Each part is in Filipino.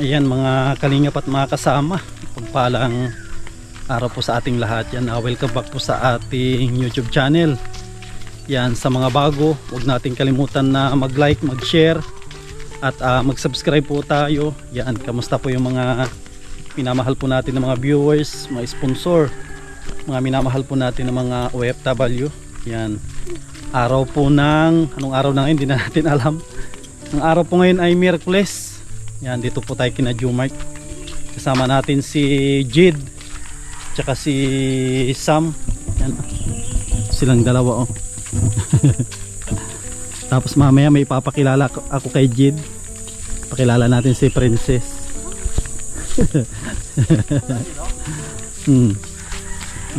Ayan mga kalingap at mga kasama, pagpalang araw po sa ating lahat. Yan, welcome back po sa ating YouTube channel. Yan, sa mga bago, huwag nating kalimutan na mag-like, mag-share at mag-subscribe po tayo. Yan, kamusta po yung mga minamahal po natin ng mga viewers, mga sponsor, mga minamahal po natin ng mga OFW. Yan, araw po ng, anong araw na ngayon, hindi na natin alam. Ang araw po ngayon ay Miyerkules. Yan, dito po tayo kina Jumart. Kasama natin si Jid tsaka si Sam. Yan, silang dalawa oh. Tapos mamaya may ipapakilala ako kay Jid. Pakilala natin si Princess.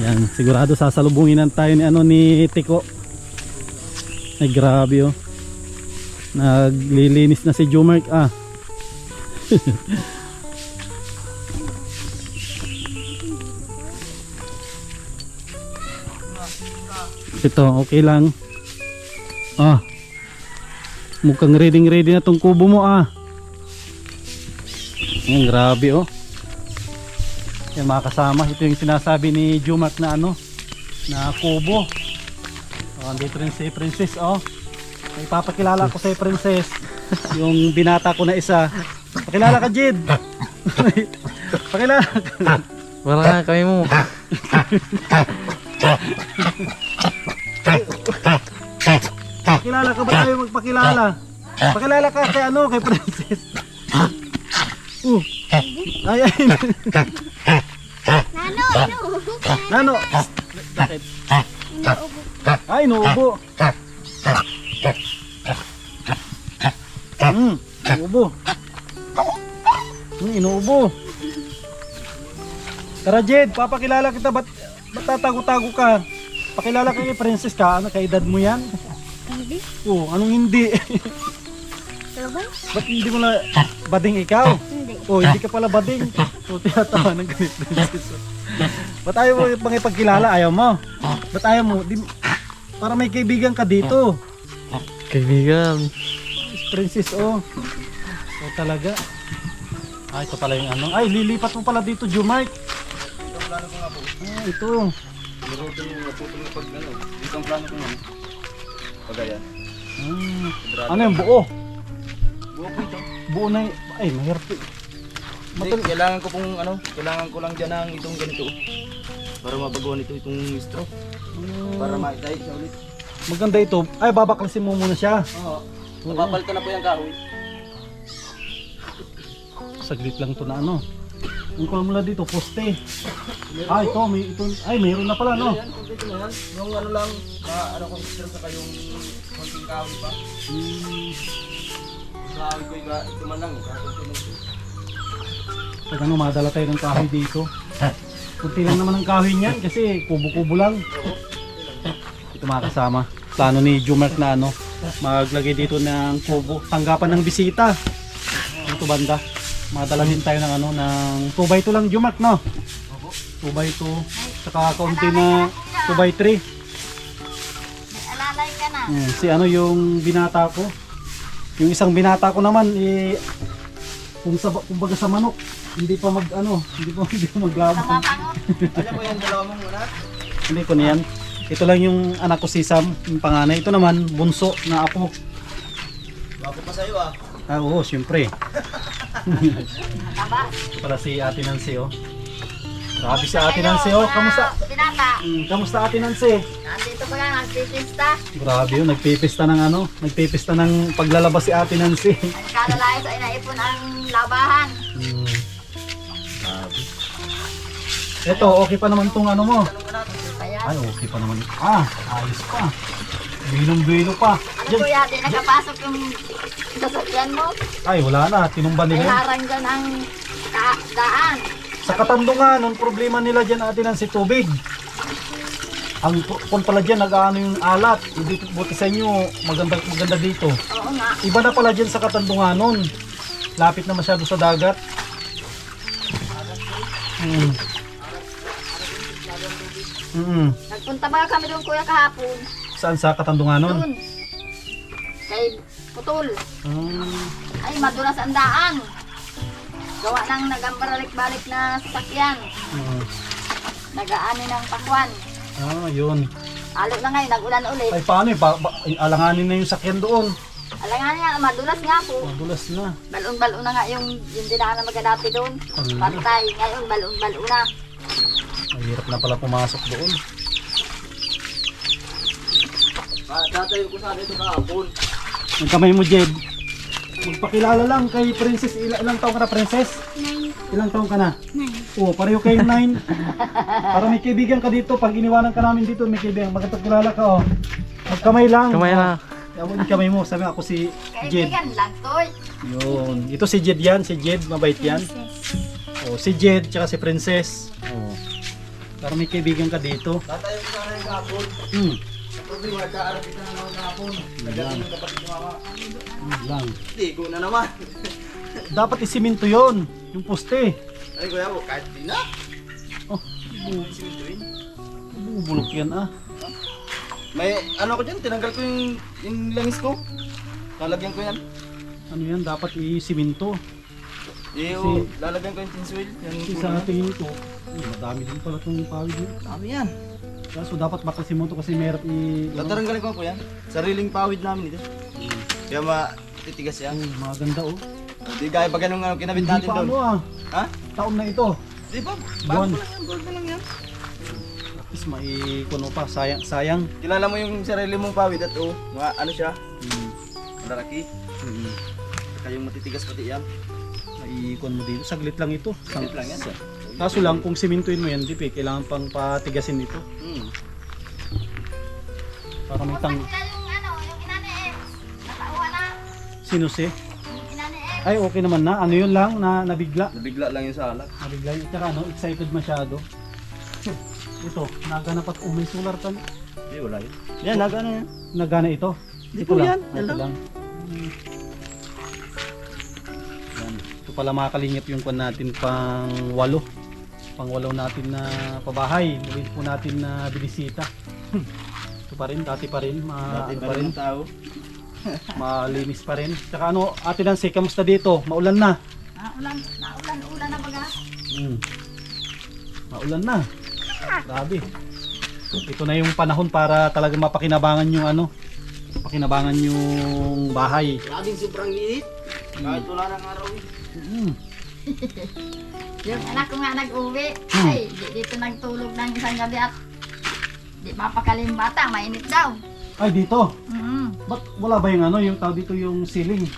Yan, sigurado sasalubungin tayo ni ni Tiko. Ay grabe oh. Naglilinis na si Jumart Ito, okay lang. Mukhang ready na tong kubo mo Yan, grabe oh. Yan mga kasama, ito yung sinasabi ni Jumart na na kubo. Andito rin si Princess May papakilala ko sa Princess. Yung binata ko na isa. Pakilala ka, Jid. Pakilala ka. Wala nga kami mo. Pakilala ka ba tayo magpakilala? Pakilala ka kay kay Princess. Ay. Nano. Bakit? Ay, nuubo. Inuubo. Inuubo. Tara Jed, papakilala kita. Ba't tatago-tago ka? Pakilala ka kay Princess ka. Kay edad mo yan? Hindi. Anong hindi? Talaga? Ba't hindi mo na bading ikaw? Hindi. Hindi ka pala bading. Tinatawa ng ganit Princess. Ba't ayaw mo pangipagkilala? Ayaw mo? Ba't ayaw mo? Para may kaibigan ka dito. Kaibigan. Princess talaga. Ito pala yung Ay, lilipat mo pala dito, Jumart. Ito ang plano ko nga po. Ito. Niroto yung naputol na pag Dito ang plano ko nga. Pagayan. Ano yung buo? Buo po ito. Buo na ay, mahirap. Kailangan ko pong kailangan ko lang dyan ng itong ganito. Para mabaguhan itong straw. Para maitay siya ulit. Maganda ito. Ay, babaklasin mo muna siya. Oo. Napapalitan na po yung kahoy. Saglit lang to na Ang kulang mula dito, poste. Mayroon na pala Yan, kompleto na yan. Yung lang, ko straw sa kayong konting kahoy pa. Kahoy ko ito man lang. Pag madala tayo ng kahoy dito. Kunti lang naman ang kahoy niyan kasi kubo-kubo lang. Ito mga kasama. Plano ni Jumart na maglagay dito ng kubo. Tanggapan ng bisita. Dito banda. Madalahin tayo ng ng 2x2 lang Jumart 2x2. Saka kaunti na 2x3. Alalay ka na. Si yung binata ko. Yung isang binata ko naman kumbaga sa manok. Hindi pa hindi pa maglaban. Ano po yan, dalawa mong anak? Hindi ko niyan. Ito lang yung anak ko si Sam, yung panganay. Ito naman, bunso na apo. Bago pa sa'yo Oo, siyempre. Taba. Para si Ate Nancy Grabe si Ate Nancy Kamusta? Pinata. Kamusta Ate Nancy? Nandito ko lang, nagpipista. Grabe nagpipista ng nagpipista ng paglalabas si Ate Nancy. Nagkalalayo sa inaipon ang labahan. Grabe. Ito, okay pa naman tong mo. Kaya, Ay, okay pa naman. Ayos pa. Bilong-bilo pa. kuya, di nakapasok yung sasakyan mo. Ay, wala na. Tinumba May nila. harang dyan ang daan. Sa Katandungan, ang problema nila dyan Ate Nancy, tubig. Ang kung pala dyan, yung alat. Hindi buti sa inyo, maganda dito. Oo nga. Iba na pala dyan sa Katandunganon. Lapit na masyado sa dagat. Nagpunta ba kami doon kuya kahapon? Saan sa Katandunganon? Doon. Kay Putol. Ay, madulas ang daan. gawa ng nagambalik-balik na sasakyan. Ah, Nagaani ng pakwan. yun. Alo na ngayon, nag-ulan ulit. Ay, paano eh? Alanganin na yung sakyan doon. Alangan nga, madulas nga po. Madulas na. Balon-balon na nga yung dinaan na magdadati doon. Ano? Pantay. Ngayon, balon-balon na. Mahirap na pala pumasok doon. Tatayo ko sana ito kahapon. Ang kamay mo, Jed. Magpakilala lang kay Princess. Ilang taong ka na, Princess? 9. Ilang taong ka na? 9. Oo, pareho kayong 9. Para may kaibigan ka dito. Pag iniwanan ka namin dito, may kaibigan. Magkatagkilala ka, oh. Magkamay lang. Kamay na. Yung kamay mo. Sabi ako si Jed. Kaibigan lang, toy. Yun. Ito si Jed yan. Si Jed, mabait yan. Oh, si Jed, tsaka si Princess. Oh. Para may kaibigan ka dito. Tatayo ko sana yung kahapon. Hmm. Ang problema, kaarapitan na naman kahapon. Nagdating yung kapatid ni mama. Lang. Tigo na naman. Dapat isiminto yon, yung poste. Ay kuya mo, kahit di na. Oh, Simintuin. bubulok yan ah. May ano ko dyan, tinanggal ko yung langis ko. Lalagyan ko yan. Ano yan, dapat isiminto. Lalagyan ko yung tinswil. Kasi sa tingin ko, madami din pala itong pawid mo. Dami yan. So dapat makasiminto kasi meron Tataranggalin ko po yan. Sariling pawid namin ito. Kaya matitigas yan. maganda oh. Di gaya pa ganun kinabit Hindi natin pa doon. ano ah, Ha? taon na ito. Di ba? Buwan. Bago lang yan, gold na lang yan. Tapos maikuno pa, sayang. Kilala mo yung sarili mong pawid at ano siya, malalaki. Saka yung matitigas pati yan. Maikon mo dito, saglit lang ito. Saglit lang yan. Kaso lang, kung simintuin mo yan, dipi, kailangan pang patigasin ito. Para may tang... Huwag yung yung inani eh. Nakauha na. Sino si? Yung inani eh. Ay, okay naman na. Ano yun lang, nabigla. Nabigla lang yung salat. Nabigla yun. Tsaka ano, excited masyado. Ito, naganap at may solar pan. Hindi, wala yun. Yan, nagano yan. Nagana ito. Di Ito po lang. yan, Ito yan lang. Yan. Ito pala mga kalingap yung kwan natin pang 8. Pang 8 natin na pabahay. Muli po natin na binisita. Ito pa rin, dati pa rin. Dati Ano pa rin tao. malinis pa rin. Tsaka ano, Ate Nancy, kamusta dito? Maulan na. Ulan na baga. Maulan na. Grabe. Ito na yung panahon para talaga mapakinabangan yung ano, pakinabangan yung bahay. Grabing sobrang liit. Kahit wala ng araw eh. Yung anak ko nga nag-uwi. Ay, dito nagtulog ng isang gabi at di mapakaling bata, mainit daw. Ay, dito. Mm. Ba't wala ba yung ano, yung tao dito yung ceiling?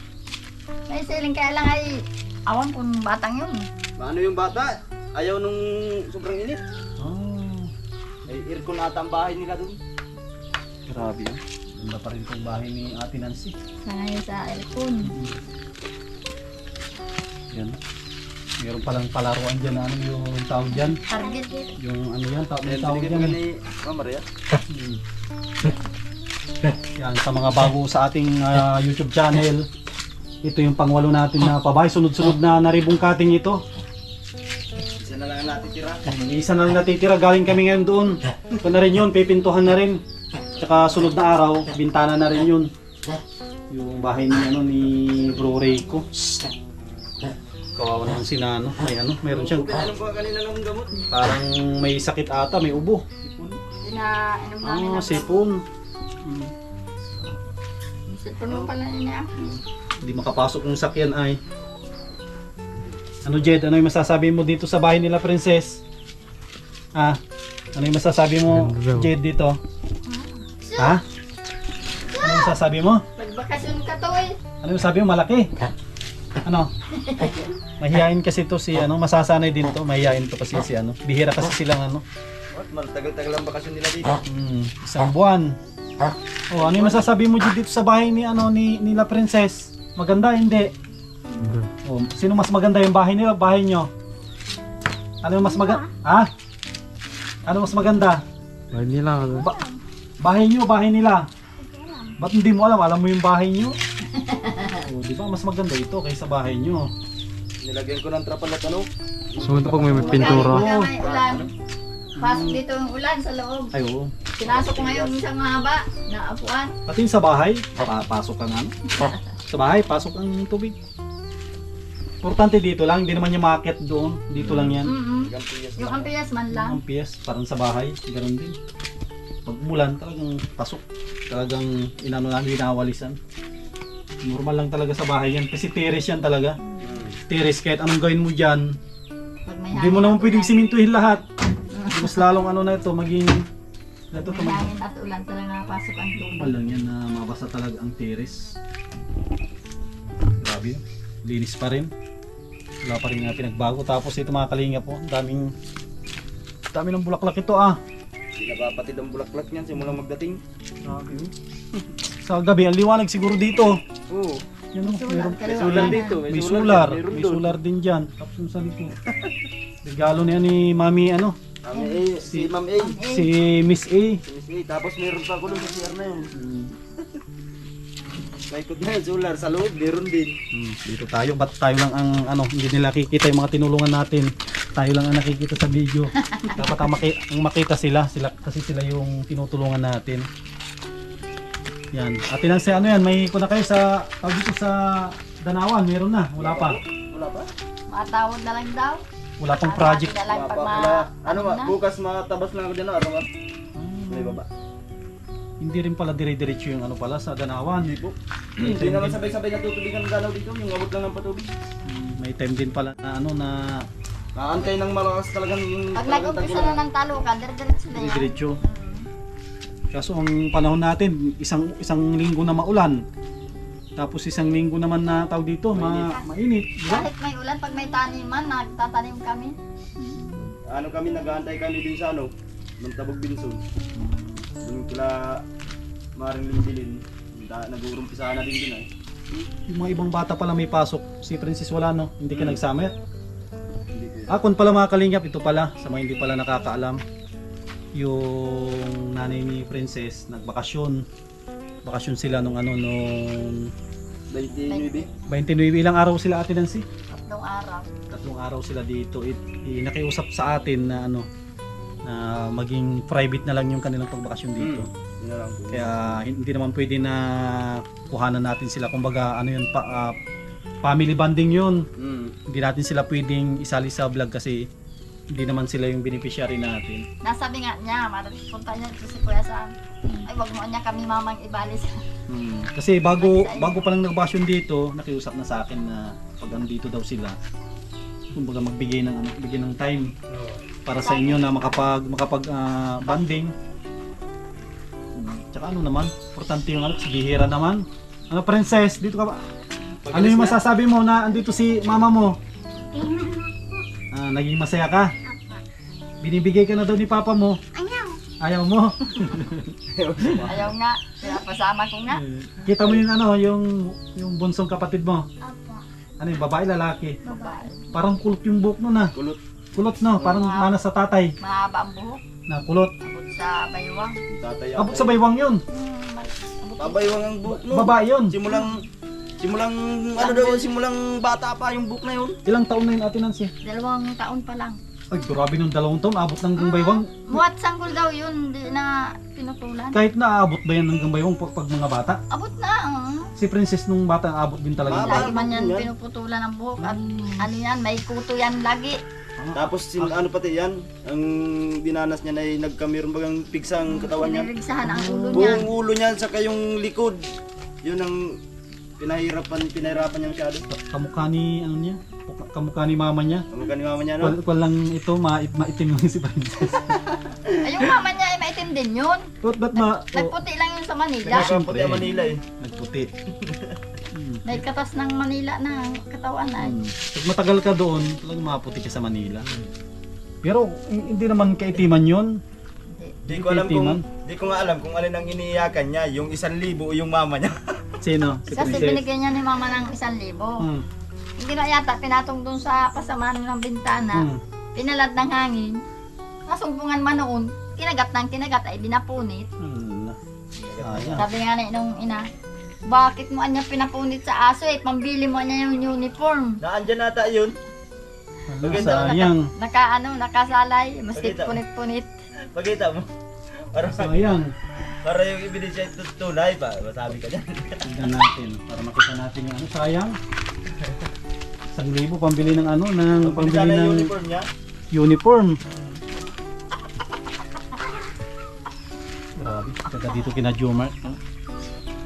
May siling kaya lang ay awan kung batang yun. Paano yung bata? Ayaw nung sobrang init. Oh, Ay, aircon ata ang bahay nila dun. grabe yun. Ganda pa rin itong bahay ni Ate Nancy. Sa ngayon sa aircon. Yan. Meron palang palaruan dyan na ano yung tawag dyan. Target. Yung ano yan, may Ayan, tawag binigyan dyan. ka ni Mama Maria. Yan, sa mga bago sa ating YouTube channel. Ito yung pang-8 natin na pabahay. Sunod-sunod na naribong cutting ito. Isa na lang ang natitira. Isa na lang natitira. Galing kami ngayon doon. Ito na rin yun. Pipintuhan na rin. Tsaka sunod na araw, bintana na rin yun. Yung bahay ni, ano, ni Bro Rayco. Kawawa naman si Nano. May ano, meron siyang Pinainom ko kanina ng gamot. parang may sakit ata, may ubo. Inainom namin ng Sipon. sipon mo pala niya. Hindi makapasok ng sakyan ay. Ano Jed, ano yung masasabi mo dito sa bahay nila Princess? Ah, ano yung masasabi mo Jed dito? Ha? Ano yung masasabi mo? Magbakasyon ka to eh. Ano yung sabi mo? Malaki? Ano? Mahihain kasi to si ano, masasanay din to. Mahihain to kasi si ano. Bihira kasi silang ano. What? Tagal-tagal ang bakasyon nila dito. Isang buwan. Oh, ano yung masasabi mo dito sa bahay ni ano nila Princess? Maganda hindi? Oh, sino mas maganda yung bahay nila, bahay nyo? Ano yung mas maganda? Ha? Ano mas maganda? Bahay nila. Bahay nyo, bahay nila. Ba't hindi mo alam? Alam mo yung bahay nyo? Oh, di ba mas maganda ito kaysa bahay nyo? Nilagyan ko ng trapal at ano. Sumunod pag may pintura. Kaya may ulan. Pasok dito yung ulan sa loob. Ay, oo. Pinasok ko ngayon isang mahaba na apuan. Pati sa bahay, pasok ang ano? Sa bahay, pasok ang tubig. Importante dito lang, hindi naman niya maakyat doon. Dito lang yan. Yung ampiyas man lang. Ang PS, parang sa bahay, ganoon din. Pag umulan, talagang pasok. Talagang inano lang, winawalisan. Normal lang talaga sa bahay yan. Kasi terrace yan talaga. Terrace, kahit anong gawin mo dyan, Pag may hindi mo hangin naman at pwedeng ulan. simintuhin lahat. Mas lalong ano na ito, maging... Ito, Pag may hangin at ulan talaga nakapasok ang tubig. normal lang yan na mabasa talaga ang terrace. Grabe yun. Linis pa rin. Wala pa rin nga pinagbago. Tapos ito mga kalinga po, ang dami ng bulaklak ito ah. Hindi napapatid ang bulaklak niyan simulang magdating. Grabe yun. Sa gabi, ang liwanag siguro dito. Oo. Yan o, meron May sular dito, may solar. meron May doon. solar din dyan. Tapos yung sa likod. Regalo niya ni Mami ano, Ma'am A, si Ma'am A. si Miss A. Si Miss A. Tapos meron pa ako doon sa CR na yun. Naikot na yun, solar. Sa loob, meron din. Dito tayo, ba't tayo lang ang ano, hindi nila nakikita yung mga tinulungan natin. Tayo lang ang nakikita sa video. Dapat ang makita sila kasi sila yung tinutulungan natin. Yan. Ate Nancy, ano yan? May kuna kayo sa tawag dito sa Danawan, meron na. Wala pa. Wala pa? Matawag na lang daw. Wala pang project. Na lang Wala pag pa. ma... Wala. Ano na. ba? Bukas matabas lang ako dyan. Ano ba? May baba. Hindi rin pala dire-diretso yung ano pala sa Danawan. Hindi po. Hindi naman sabay-sabay natutubigan ng dalaw dito. Yung abot lang ng patubig. May time din pala na ano na Naantay ng malakas talagang yung... Pag nag-umpisa na ng talukan, dire-diretso na yan. dire-diretso. Kaso ang panahon natin, isang linggo na maulan. Tapos isang linggo naman na tawag dito, mainit. Diba? Kahit may ulan, pag may taniman, nagtatanim kami. Ano kami, nag-aantay kami din sa ano, ng Tabog Binsun. Yung kila Maring Limbilin, nag-uurumpisa na din din ay. Yung mga ibang bata pala may pasok. Si Princess wala no, hindi ka nagsama. Hindi ko. Kung pala mga kalingap, ito pala, sa mga hindi pala nakakaalam. Yung nanay ni Princess, nagbakasyon. Bakasyon sila nung 29. 29, ilang araw sila Ate Nancy? 3 araw. 3 araw sila dito. Nakiusap sa atin na na maging private na lang yung kanilang pagbakasyon dito. Yun na lang po. Kaya hindi naman pwede na kuhanan natin sila. Kumbaga ano yun, family bonding yun. Hindi natin sila pwedeng isali sa vlog kasi hindi naman sila yung beneficiary natin. Nasabi nga niya, punta niya dito si Kuya Sam. Ay, wag mo niya kami mamang ibalis. Kasi bago pa lang nagbakasyon dito, nakiusap na sa akin na pag andito daw sila, kumbaga bigay ng time para sa inyo na makapag bonding. Tsaka ano naman, importante yung ano, bihira naman. Ano Princess, dito ka ba? Ano yung masasabi mo na andito si mama mo? Naging masaya ka? Binibigay ka na daw ni papa mo? Ayaw mo? Ayaw nga, kaya pasama ko nga. Kita mo yung ano, yung bunsong kapatid mo? Ano yung babae, lalaki? Babae. Parang kulot yung buhok nun ah. Kulot. Kulot no, parang mana sa tatay Mahaba ang buhok. na kulot. Abot sa baywang. Tatay ako. Abot sa baywang yun. Abot Babaywang ang buhok no. Babae yun. Simulang bata pa yung buhok na yun. Ilang taon na yun Ate Nancy? 2 taon pa lang. Ay, grabe nung 2 taon, abot ng hanggang baywang. Muwat sanggol daw yun, hindi na pinutulan. Kahit na abot ba yan hanggang baywang pag mga bata? Abot na, Si Princess nung bata, abot din talaga. Baba. Lagi man yan Yan. pinuputulan ng buhok at ano yan, may kuto yan lagi. Tapos ano pati yan, ang dinanas niya ay nagkameron bagang pigsang katawan niya. Pinirigsahan ang ulo niya. Buong ulo niya saka yung likod. Yun ang pinahirapan niya masyado. Kamukha ni, ano niya? Kamukha ni mama niya. Ang ni mama niya no. Walang ito, maitim yung si Princess. Ay, yung mama niya ay maitim din yun. Ba't Nagputi lang yun sa Manila. Nagputi ang Manila eh. Nagputi. May katas ng Manila na katawan ay. Pag matagal ka doon, talagang maputi ka sa Manila. Pero hindi naman kaitiman yun. Di ko nga alam kung alin ang iniiyakan niya, yung 1,000 o yung mama niya. Sino? Si Kasi Princess? binigyan niya ni mama ng 1,000. Hindi na yata pinatong doon sa pasamaan ng bintana. Pinalad ng hangin. Nasumpungan man noon, kinagat ay dinapunit. Sayang. Sabi nga na nung ina, bakit mo anya pinapunit sa aso pambili mo anya yung uniform. Naandyan nata yun. Sayang. Nakasalay, maski Pakita mo. punit-punit. Pagkita mo. Sayang. Para yung ebidensya tunay pa, masabi ka dyan. Tignan natin para makita natin yung ano. Sayang. 1,000 pambili ng ano, ng Pambili pambili sana yung ng uniform niya. uniform. Grabe, taga dito kina Jomar. No?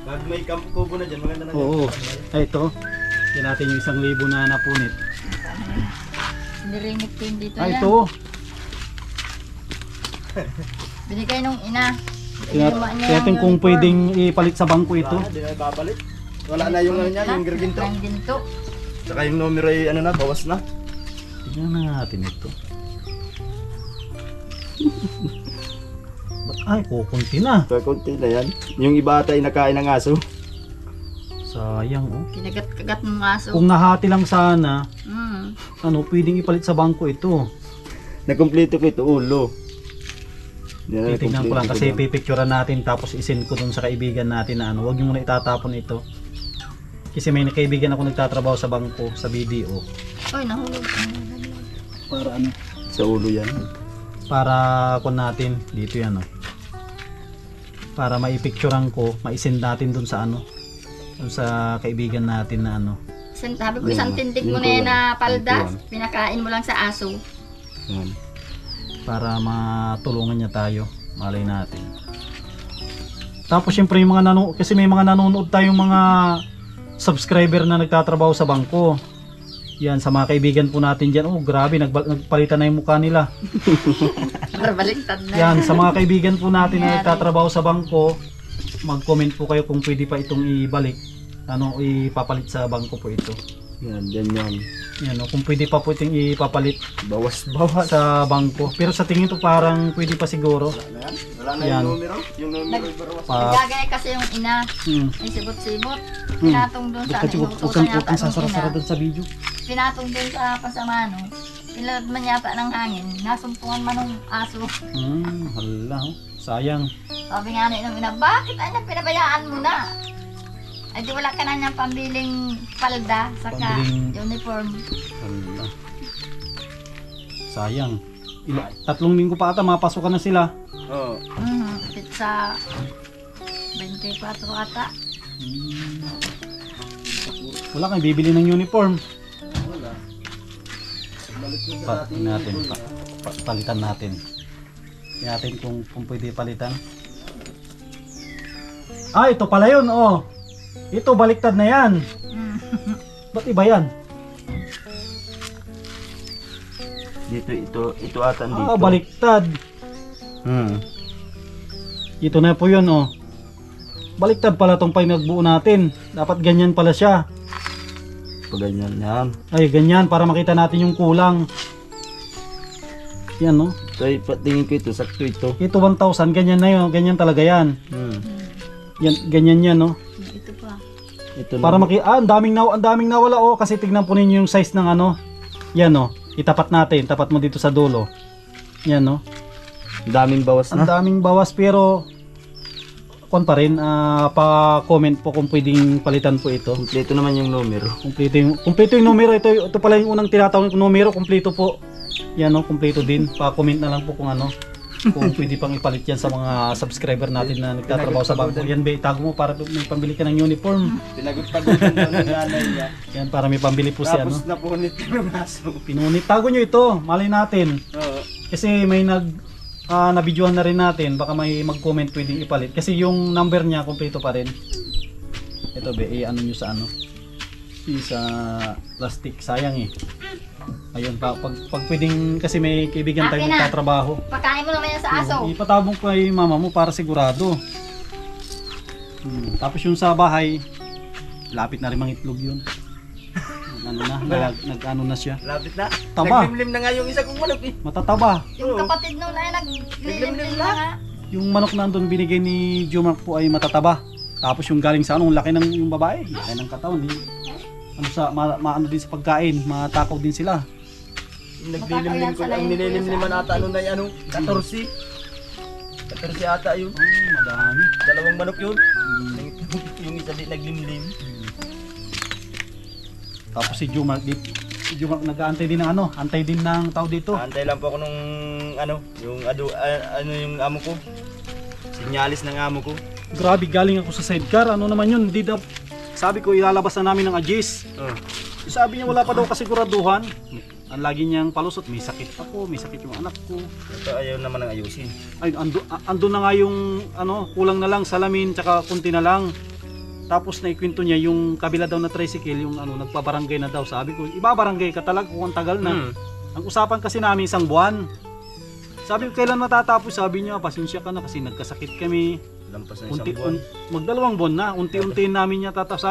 Pag may kubo na dyan, maganda na dyan. Oo. Ay, ito. Yan natin yung 1,000 na napunit. Nirimik ko yung dito Ay, yan. ito. Binigay nung ina. Tingnan natin kung pwedeng ipalit sa bangko ito. Wala na, di na ipapalit. Wala na yung ano niya, yung girginto. Ang ginto. Saka yung numero ay ano na, bawas na. Tingnan na natin ito. Ay, kukunti na. Kaya konti na yan. Yung iba ata ay nakain ng aso. Sayang, oh. Kinagat-kagat ng aso. Kung nahati lang sana, Mm. ano, pwedeng ipalit sa bangko ito. Nakumpleto ko ito, ulo. Yan, Titignan ko lang nakumpleto kasi lang. pipicturean natin tapos isend ko dun sa kaibigan natin na ano, wag niyo muna itatapon ito. Kasi may kaibigan ako nagtatrabaho sa bangko, sa BDO. Oy, nahulog. Para ano? Sa ulo yan. Para kun natin dito yan, oh. Para maipicturean ko, maisend natin dun sa ano, dun sa kaibigan natin na ano. Sabi ko, isang Yan, tindig mo yun na ko yan yan. na paldas. Yun. Pinakain mo lang sa aso. Yan. Para matulungan niya tayo, malay natin. Tapos syempre yung mga kasi may mga nanonood tayong mga subscriber na nagtatrabaho sa bangko. Yan, sa mga kaibigan po natin dyan, oh grabe, nagpalitan na yung mukha nila. Baliktad na. Yan, sa mga kaibigan po natin na nagtatrabaho sa bangko, mag-comment po kayo kung pwede pa itong ibalik. Ano, ipapalit sa bangko po ito. Yan, yan. Yan, oh, kung pwede pa po itong ipapalit Bawas. sa bangko. Pero sa tingin to parang pwede pa siguro. Wala na Yan. yung numero. Yung numero ay bawas. Nagagaya kasi yung ina. May sibot-sibot. Pinatong doon sa Huwag inuutosan yata kang ng sasara-sara ina. doon sa video. Pinatong doon sa pasamano. Pinalad man yata ng hangin. Nasumpungan man ng aso. Hala, oh. Sayang. Sabi nga nung ina, bakit ay pinabayaan mo na? Ay di wala ka na niyang pambiling palda saka Pambiling- uniform. Hala. Sayang. 3 linggo pa ata, mapasukan na sila. Oo. Pizza 24 ata. Wala kang bibili ng uniform. Wala. Balik ko sa ating Natin, palitan natin. Tingnan natin kung pwede palitan. Ah, ito pala yun, oh. Ito, baliktad na yan. Ba't iba yan? Dito, ito ata dito. Ah, baliktad. Ito na po yun, oh. Baliktad pala tong pinagbuo natin. Dapat ganyan pala siya. Pag ganyan yan. Ay, ganyan para makita natin yung kulang. Yan, no? So, tingin ko ito, sakto ito. Ito 1,000, ganyan na yun. Ganyan talaga yan. Yan, ganyan yan, no? Ito pa. Ito Para na. ang daming nawala, oh. Kasi tignan po ninyo yung size ng ano. Yan, no? Itapat natin. Tapat mo dito sa dulo. Yan, no? Daming bawas Ang na. daming bawas, pero kon pa rin, pa-comment po kung pwedeng palitan po ito. Kompleto naman yung numero. Kumpleto yung numero. Ito pala yung unang tinatawag kong numero. Kumpleto po. Yan, no? Kumpleto din. Pa-comment na lang po kung ano. Kung pwede pang ipalit yan sa mga subscriber natin na nagtatrabaho sa bangko. Yan, be, itago mo para may pambili ka ng uniform. Pinagod-pagodan daw ng nanay niya. Yan, para may pambili po siya, no? Tapos napunit yung aso. Pinunit. Tago nyo ito. Malay natin. Oo. Kasi may nabidyohan na rin natin. Baka may mag-comment pwedeng ipalit. Kasi yung number niya, kumpleto pa rin. Ito, be, ano nyo sa ano? Sa plastic. Sayang eh. Ayun, pag pwedeng, kasi may kaibigan tayo Akin na. nagtatrabaho. Pagkain mo naman yan sa aso. Ipatabong ko kay mama mo para sigurado. Tapos yung sa bahay, lapit na rin mangitlog yun. Nag-ano na siya. Lapit na. Taba. Naglimlim na nga yung isa kong manok eh. Matataba. Yung kapatid nung na naglilimlim Naglimlim na na. nga. Yung manok na andun binigay ni Jumark po ay matataba. Tapos yung galing sa anong laki ng yung babae, laki ng katawan, di ano sa maano din sa pagkain, matakaw din sila. Yung naglilimlim ko, ang nililimliman ata ano na yan, ano, 14. 14 ata yun. Madami. Dalawang manok yun. Yung isa di naglimlim. Tapos si Jumark nag-aantay din ng ano, antay din ng tao dito. Antay lang po ako nung ano, yung ano yung amo ko. Sinyalis ng amo ko. Grabe, galing ako sa sidecar. Ano naman yun? Sabi ko ilalabas na namin ng Ajis. Oh. Sabi niya wala pa daw kasiguraduhan. Ang lagi niyang palusot, may sakit ako, may sakit yung anak ko. Ito ayaw naman ang ayusin. Ay, ando na nga yung ano, kulang na lang salamin tsaka kunti na lang. Tapos naikwento niya yung kabila daw na tricycle, yung ano, nagpabarangay na daw. Sabi ko, ibabarangay ka talaga kung ang tagal na. Ang usapan kasi namin isang buwan. Sabi ko, kailan matatapos? Sabi niya, pasensya ka na kasi nagkasakit kami. Lampas na isang buwan. Magdalawang buwan na, unti-unti namin niya tatapos.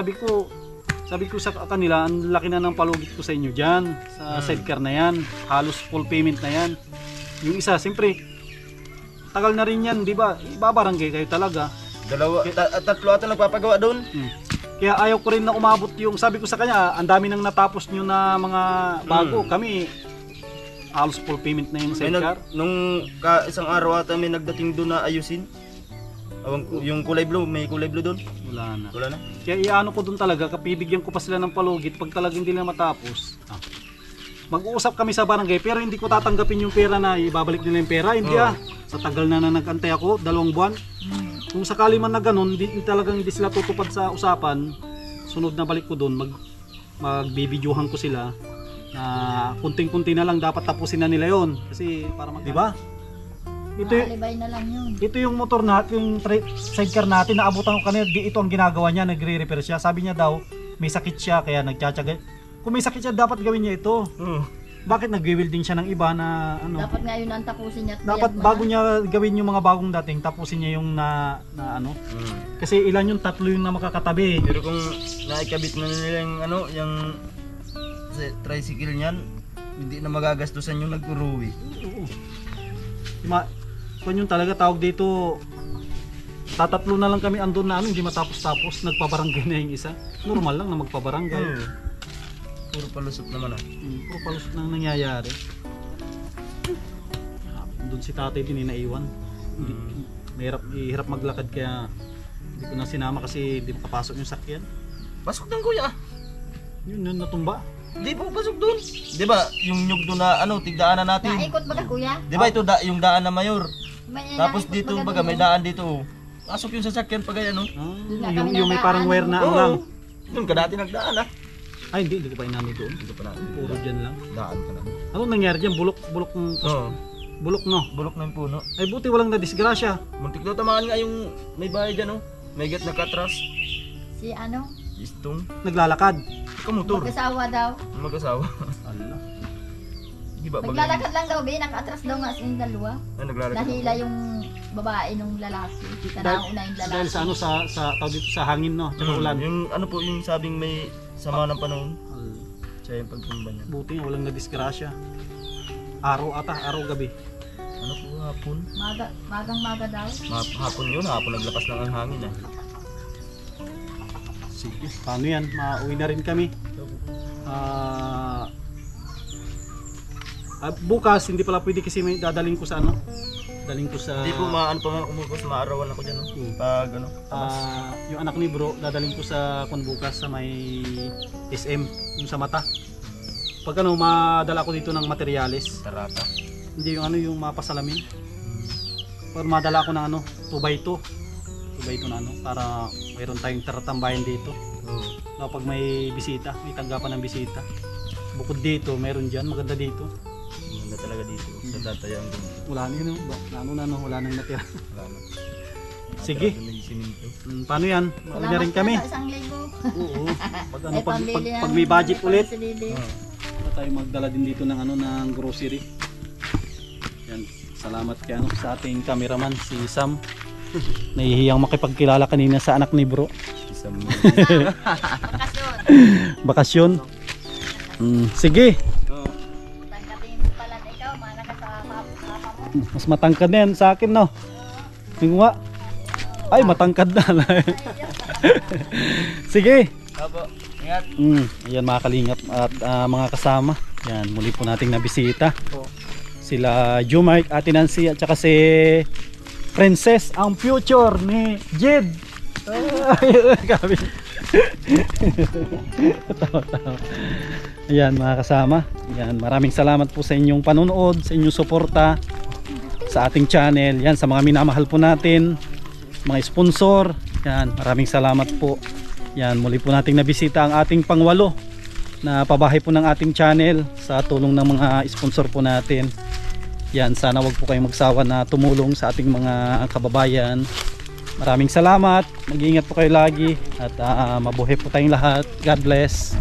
Sabi ko sa kanila, ang laki na ng palugit ko sa inyo dyan. Sa sidecar na yan, halos full payment na yan. Yung isa, siyempre, tagal na rin yan, di ba? Ibabarangay kayo talaga. Tatlo ata nagpapagawa doon. Kaya ayaw ko rin na umabot yung, sabi ko sa kanya, ang dami nang natapos nyo na mga bago. Kami, halos full payment na yung sidecar. Nung isang araw ata may nagdating doon na ayusin. Yung kulay blue, may kulay blue doon. Wala na. Wala na. Kaya iano ko doon talaga, kapibigyan ko pa sila ng palugit pag talagang hindi na matapos. Mag-uusap kami sa barangay pero hindi ko tatanggapin yung pera na ibabalik nila yung pera. Hindi sa tagal na nagantay ako, 2 buwan. Kung sakali man na ganun, talagang hindi sila tutupad sa usapan, sunod na balik ko doon, magbibidyohan ko sila na kunting-kunti na lang dapat tapusin na nila yon kasi para di ba? Maalibay na lang yun. Ito yung motor natin, yung sidecar natin, naabutan ko kanina, ito ang ginagawa niya, nagre-repair siya. Sabi niya daw, may sakit siya, kaya nagtsatsaga. Kung may sakit siya, dapat gawin niya ito. Bakit nag-welding siya ng iba na ano? Dapat nga yun ang tapusin niya. at Dapat bayad bago niya gawin yung mga bagong dating, tapusin niya yung na ano. Kasi ilan yung 3 yung na makakatabi. Pero kung naikabit na nila yung ano, yung tricycle niyan, hindi na magagastusan yung nag-uruwi. Kung yun talaga tawag dito, tatatlo na lang kami andun na ano, hindi matapos-tapos, nagpabarangay na yung isa. Normal lang na magpabarangay. Puro palusot naman Puro palusot na nangyayari. Doon si tatay din naiwan. Hirap maglakad kaya hindi ko na sinama kasi hindi makapasok yung sakyan. Pasok doon kuya. Yun natumba. Di po pasok doon. Di ba yung nyug doon na ano, tigdaanan natin. Naikot ba ka kuya? Di ba ito yung daan na mayor. Tapos Naikot dito ba ka baga doon? may daan dito. Pasok yung sasakyan pag ano. Yung may parang wire na ano lang. Doon ka dati nagdaan Ay hindi ko pa inano doon. Dito pa na. Puro dyan lang. Daan ka na. Anong nangyari dyan? Bulok Oo. bulok no. Bulok na yung puno. Ay buti walang nadisgrasya. Muntik daw tamaan nga yung may bahay dyan May get na katras. Si ano? Istong. Naglalakad. Kamotor. Mag-asawa daw. Mag-asawa. Allah. Di ba? Naglalakad lang daw, naka-atras daw nga yung dalawa. Naglalakad. Nahila yung babae nung lalaki. Kita na una yung lalaki. Dahil sa ano sa tawag dito sa hangin no, tsaka ulan. Yung ano po yung sabing may sama ng panahon. Allah. Siya yung pagtumba niya. Buti nga walang nadisgrasya. Araw gabi. Ano po hapon? Magang-maga daw. Hapon yun, hapon naglapas ng ang hangin Sige, paano yan? Mauwi na rin kami. Bukas hindi pala pwede kasi may dadaling ko sa ano. Daling ko sa Hindi po maano pa nga umukos, maarawan ako dyan Pag ano, yung anak ni bro, dadaling ko sa bukas sa may SM, yung sa mata. Pag ano, madala ko dito ng materyales. tarata. Hindi yung ano, yung mapasalamin. Pag madala ko ng ano, 2x2. 2x2 na ano, para mayroon tayong taratambayan dito. No, pag may bisita, may tanggapan ng bisita. Bukod dito, meron dyan, maganda dito. Maganda talaga dito. Sa tatayang doon. Wala na yun, wala nang natira. Wala na. Sige. Doon na yung siminto. Paano yan? Mauwi na rin kami. Sa 1,000. Oo. Pag, ano, May pag, pambili pag ng may budget para ulit, sa Lily. tayo magdala din dito ng ano ng grocery. Yan. Salamat kay ano sa ating cameraman si Sam. Nahihiyang makipagkilala kanina sa anak ni bro. Isang Bakasyon. Bakasyon. Sige. Tangkatin mo pala na ikaw, mana ka sa papa mo. Mas matangkad na yan sa akin no. Yung nga. Ay matangkad na. Sige. Apo, ingat. Ayan mga kalingap at mga kasama. Yan, muli po nating nabisita. Sila Jumark, Ate Nancy at saka si Princess, ang future ni Jed. Gabi. Tawa-tawa. Ayan mga kasama. Ayan, maraming salamat po sa inyong panonood, sa inyong suporta sa ating channel. Yan, sa mga minamahal po natin, mga sponsor. Yan, maraming salamat po. Yan, muli po nating nabisita ang ating pangwalo na pabahay po ng ating channel sa tulong ng mga sponsor po natin. Yan, sana wag po kayong magsawa na tumulong sa ating mga kababayan. Maraming salamat, mag-iingat po kayo lagi at mabuhay po tayong lahat. God bless.